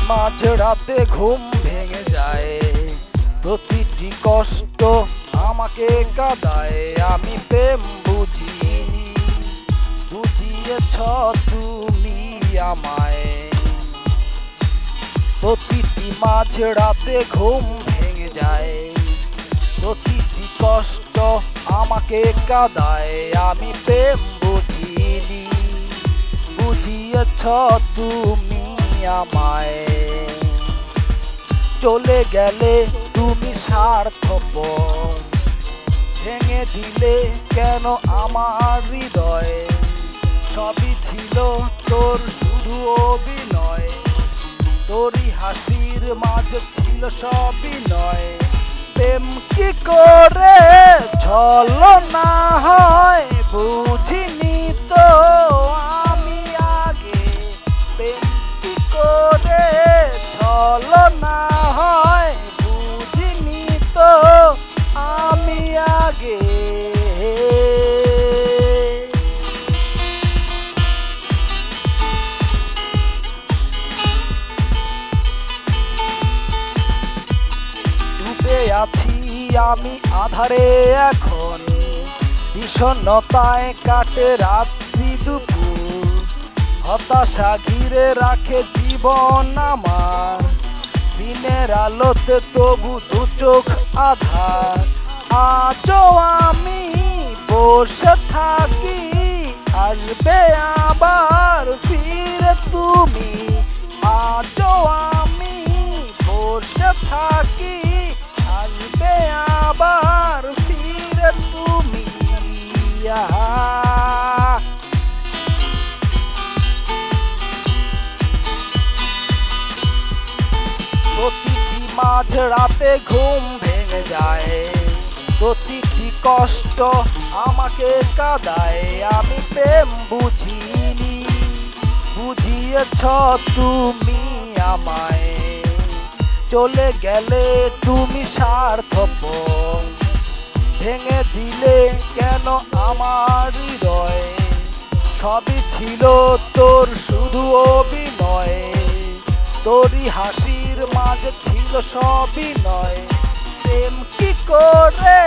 মাঝরাতে ঘুম ভেঙে যায়, প্রতিটি কষ্ট আমাকে কাঁদায়। আমি প্রেম বুঝিনি, বুঝিয়েছ তুমি আমায়। প্রতিটি মাঝরাতে ঘুম ভেঙে যায়, প্রতিটি কষ্ট আমাকে কাঁদায়। আমি প্রেম বুঝিনি, বুঝিয়েছ তুমি আমায়। চলে গেলে তুমি স্বার্থপর, ভেঙে দিলে কেন আমার হৃদয়। সবই ছিল তোর শুধু অভিনয়, তোরই হাসির মাঝে ছিল সবই নয়। প্রেম কি করে ছলনা হয় বুঝিনি তো আমি আগে। প্রেম কি করে ছলনা হয় বুঝিনি তো আমি আগে। ডুবে আছি আমি আধারে এখন, বিষণ্ণতায় কাটে রাত্রি দুপুর। হতাশা ঘিরে রাখে জীবন আমার, দিনের আলোতে তবু দু চোখ আধার। আজও আমি বসে থাকি, আসবে আবার ফিরে তুমি। আজও আমি বসে থাকি, আসবে আবার ফিরে তুমি। প্রতিটি মাঝরাতে ঘুম ভেঙে যায়, প্রতিটি কষ্ট আমাকে কাঁদায়। আমি প্রেম বুঝিনি, বুঝিয়েছ তুমি আমায়। চলে গেলে তুমি স্বার্থপর, ভেঙে দিলে কেন আমার হৃদয়। সবই ছিল তোর শুধু অভিনয়, তোরই হাসির মাঝে ছিল সবই নয়। প্রেম কি করে